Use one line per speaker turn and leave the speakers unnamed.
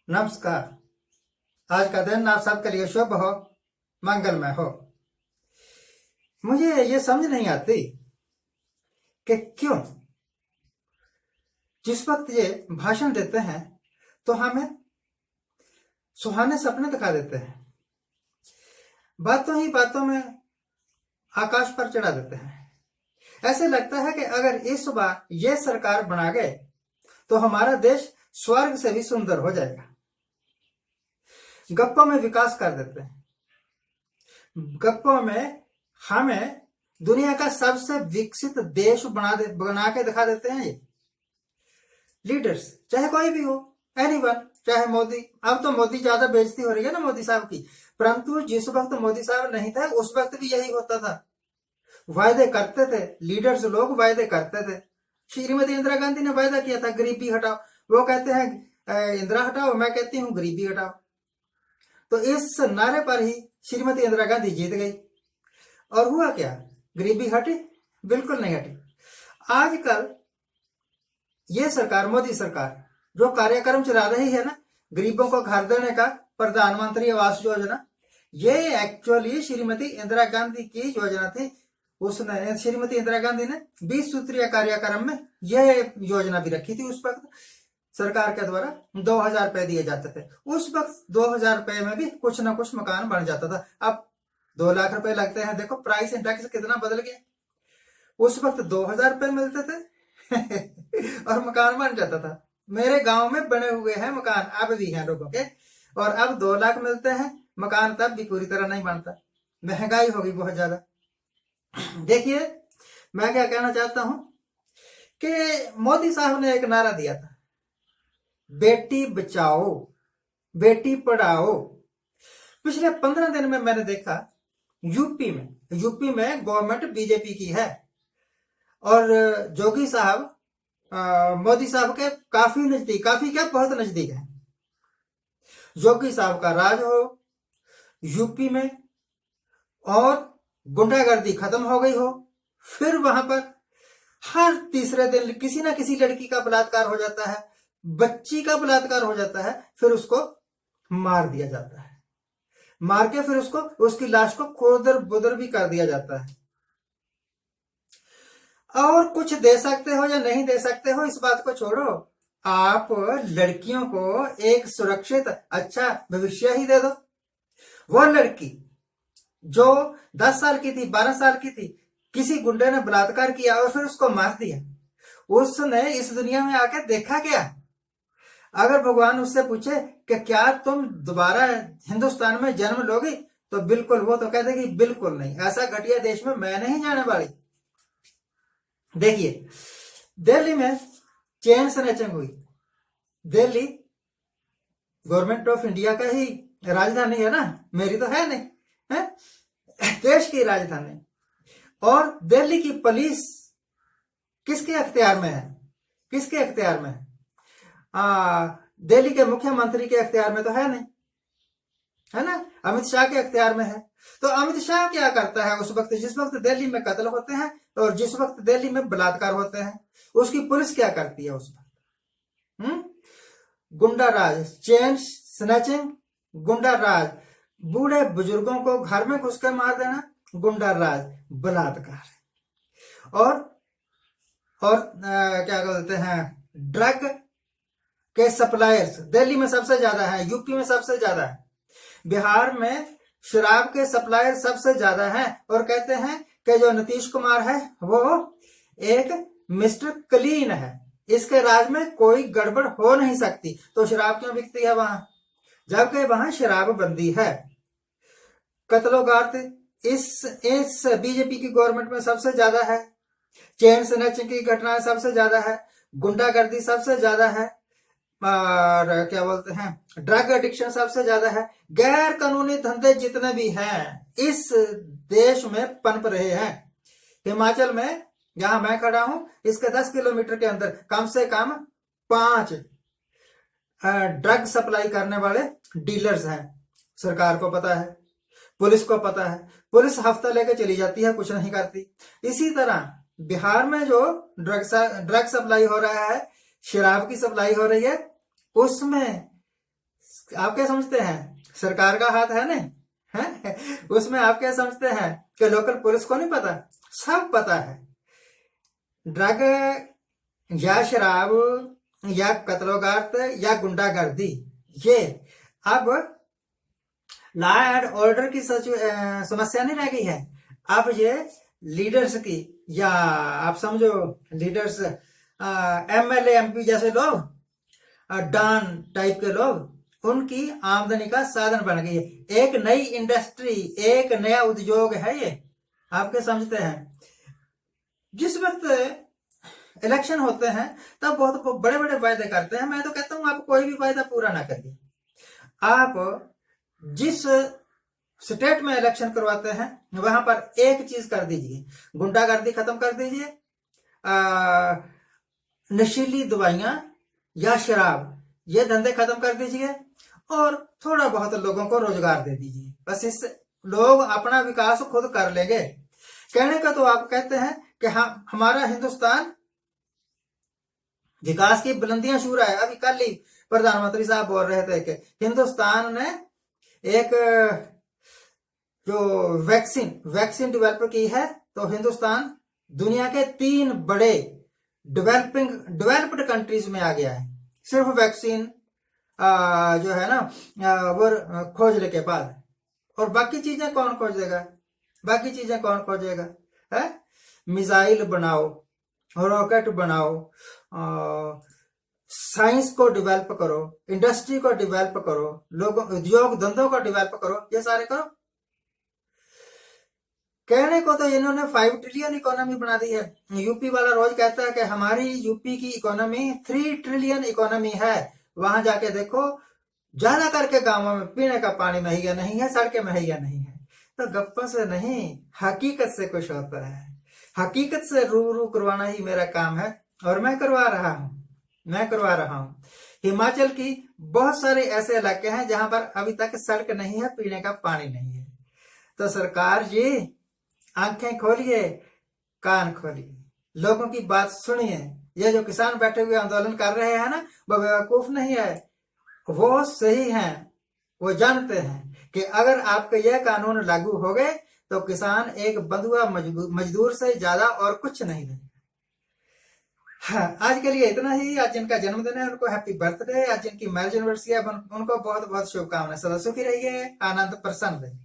नमस्कार। आज का दिन आप सबके लिए शुभ हो, मंगलमय हो। मुझे ये समझ नहीं आती कि क्यों जिस वक्त ये भाषण देते हैं तो हमें सुहाने सपने दिखा देते हैं, बातों ही बातों में आकाश पर चढ़ा देते हैं। ऐसे लगता है कि अगर इस बार ये सरकार बना गए तो हमारा देश स्वर्ग से भी सुंदर हो जाएगा। गप्पों में विकास कर देते हैं, गप्पों में हमें दुनिया का सबसे विकसित देश बना के दिखा देते हैं ये लीडर्स, चाहे कोई भी हो, एनीवन, चाहे मोदी। अब तो मोदी ज्यादा बेइज्जती हो रही है ना मोदी साहब की, परंतु जिस वक्त मोदी साहब नहीं थे उस वक्त भी यही होता था। वायदे करते थे लीडर्स, लोग वायदे करते थे। श्रीमती इंदिरा गांधी ने वायदा किया था गरीबी हटाओ, वो कहते हैं इंदिरा हटाओ, मैं कहती हूँ गरीबी हटाओ। तो इस नारे पर ही श्रीमती इंदिरा गांधी जीत गई। और हुआ क्या? गरीबी हटी? बिल्कुल नहीं हटी। आजकल ये सरकार, मोदी सरकार, जो कार्यक्रम चला रही है ना, गरीबों को घर देने का, प्रधानमंत्री आवास योजना, ये एक्चुअली श्रीमती इंदिरा गांधी की योजना थी। उसने, श्रीमती इंदिरा गांधी ने 20 सूत्रीय कार्यक्रम में यह योजना भी रखी थी। उस वक्त सरकार के द्वारा 2000 रुपए दिए जाते थे। उस वक्त 2000 रुपए में भी कुछ ना कुछ मकान बन जाता था। अब 2 लाख रुपए लगते हैं। देखो प्राइस इंडेक्स कितना बदल गया। उस वक्त 2000 रुपए मिलते थे और मकान बन जाता था। मेरे गांव में बने हुए हैं मकान, अब भी हैं लोगों के, और अब 2 लाख मिलते हैं मकान, तब भी पूरी तरह नहीं बनता। महंगाई होगी बहुत ज्यादा। देखिए, मैं क्या कहना चाहता हूं कि मोदी साहब ने एक नारा दिया था, बेटी बचाओ बेटी पढ़ाओ। पिछले 15 दिन में मैंने देखा यूपी में गवर्नमेंट बीजेपी की है और जोगी साहब मोदी साहब के काफी नजदीक, काफी क्या बहुत नजदीक है। जोगी साहब का राज हो यूपी में और गुंडागर्दी खत्म हो गई हो, फिर वहां पर हर तीसरे दिन किसी ना किसी लड़की का बलात्कार हो जाता है, बच्ची का बलात्कार हो जाता है, फिर उसको मार दिया जाता है। मार के फिर उसकी लाश को खोदर बुदर भी कर दिया जाता है। और कुछ दे सकते हो या नहीं दे सकते हो इस बात को छोड़ो, आप लड़कियों को एक सुरक्षित अच्छा भविष्य ही दे दो। वो लड़की जो 10 साल की थी, 12 साल की थी, किसी गुंडे ने बलात्कार किया और फिर उसको मार दिया, उसने इस दुनिया में आके देखा क्या? अगर भगवान उससे पूछे कि क्या तुम दोबारा हिंदुस्तान में जन्म लोगी, तो बिल्कुल, वो तो कह देगी बिल्कुल नहीं, ऐसा घटिया देश में मैं नहीं जाने वाली। देखिए, दिल्ली में चेन स्नैचिंग हुई। दिल्ली गवर्नमेंट ऑफ इंडिया का ही राजधानी है ना, मेरी तो है नहीं, है देश की राजधानी। और दिल्ली की पुलिस किसके अख्तियार में है? किसके अख्तियार में है? दिल्ली के मुख्यमंत्री के अख्तियार में तो है नहीं, है ना, अमित शाह के अख्तियार में है। तो अमित शाह क्या करता है उस वक्त, जिस वक्त दिल्ली में कत्ल होते हैं और जिस वक्त दिल्ली में बलात्कार होते हैं, उसकी पुलिस क्या करती है उस वक्त? गुंडा राज, चेन स्नैचिंग, गुंडा राज, बूढ़े बुजुर्गों को घर में घुसकर मार देना, गुंडा राज, बलात्कार। और क्या कहते हैं, ड्रग के सप्लायर्स दिल्ली में सबसे ज्यादा है, यूपी में सबसे ज्यादा है, बिहार में शराब के सप्लायर सबसे ज्यादा हैं। और कहते हैं कि जो नीतीश कुमार है वो एक मिस्टर क्लीन है, इसके राज में कोई गड़बड़ हो नहीं सकती। तो शराब क्यों बिकती है वहां, जबकि वहां शराब बंदी है। कत्लोगार्त इस बीजेपी की गवर्नमेंट में सबसे ज्यादा है, चेन स्नैचिंग की घटनाएं सबसे ज्यादा है, गुंडागर्दी सबसे ज्यादा है, और क्या बोलते हैं, ड्रग एडिक्शन सबसे ज्यादा है। गैर कानूनी धंधे जितने भी हैं इस देश में पनप रहे हैं। हिमाचल में, जहां मैं खड़ा हूं, इसके 10 किलोमीटर के अंदर कम से कम 5 ड्रग सप्लाई करने वाले डीलर्स हैं। सरकार को पता है, पुलिस को पता है, पुलिस हफ्ता लेके चली जाती है, कुछ नहीं करती। इसी तरह बिहार में जो ड्रग सप्लाई हो रहा है, शराब की सप्लाई हो रही है, उसमें आप क्या समझते हैं? सरकार का हाथ है नहीं है? उसमें आप क्या समझते हैं कि लोकल पुलिस को नहीं पता? सब पता है। ड्रग या शराब या कत्लोगार्त या गुंडागर्दी, ये अब लॉ एंड ऑर्डर की समस्या नहीं रह गई है। अब ये लीडर्स की, या आप समझो लीडर्स, एमएलए एमपी जैसे लोग, डॉन टाइप के लोग, उनकी आमदनी का साधन बन गई है। एक नई इंडस्ट्री, एक नया उद्योग है ये। आप क्या समझते हैं? जिस वक्त इलेक्शन होते हैं तब बहुत बड़े बड़े वायदे करते हैं। मैं तो कहता हूं आप कोई भी वायदा पूरा ना करिए। आप जिस स्टेट में इलेक्शन करवाते हैं वहां पर एक चीज कर दीजिए, गुंडागर्दी खत्म कर दीजिए, नशीली दवाइयां या शराब, ये धंधे खत्म कर दीजिए, और थोड़ा बहुत लोगों को रोजगार दे दीजिए। बस इससे लोग अपना विकास खुद कर लेंगे। कहने का तो आप कहते हैं कि हमारा हिंदुस्तान विकास की बुलंदियां छू रहा है। अभी कल ही प्रधानमंत्री साहब बोल रहे थे कि हिंदुस्तान ने एक जो वैक्सीन डेवलप की है, तो हिंदुस्तान दुनिया के 3 बड़े डेवलप्ड कंट्रीज में आ गया है, सिर्फ वैक्सीन जो है ना वो खोजने के बाद। और बाकी चीजें कौन खोजेगा? बाकी चीजें कौन खोजेगा? है मिसाइल बनाओ, रॉकेट बनाओ, साइंस को डेवलप करो, इंडस्ट्री को डेवलप करो, लोगों उद्योग धंधों को डेवलप करो, ये सारे करो। कहने को तो इन्होंने 5 ट्रिलियन इकोनॉमी बना दी है। यूपी वाला रोज कहता है कि हमारी यूपी की इकोनॉमी 3 ट्रिलियन इकोनॉमी है। वहां जाके देखो, ज्यादा करके गांवों में पीने का पानी मुहैया नहीं है, सड़कें मुहैया नहीं है। तो गप्पों से नहीं, हकीकत से कुछ होता है। हकीकत से रूबरू करवाना ही मेरा काम है, और मैं करवा रहा हूं। हिमाचल की बहुत सारे ऐसे इलाके हैं जहां पर अभी तक सड़क नहीं है, पीने का पानी नहीं है। तो सरकार जी, आंखें खोलिए, कान खोलिए, लोगों की बात सुनिए। ये जो किसान बैठे हुए आंदोलन कर रहे हैं ना, वो बेवकूफ नहीं है, वो सही हैं। वो जानते हैं कि अगर आपके यह कानून लागू हो गए तो किसान एक बंधुआ मजदूर से ज्यादा और कुछ नहीं है। हाँ, आज के लिए इतना ही। आज जिनका जन्मदिन है उनको हैप्पी बर्थडे। आज जिनकी मैरिज एनिवर्सरी है उनको बहुत बहुत शुभकामनाएं। सदा सुखी रहिए, आनंद प्रसन्न रहिए।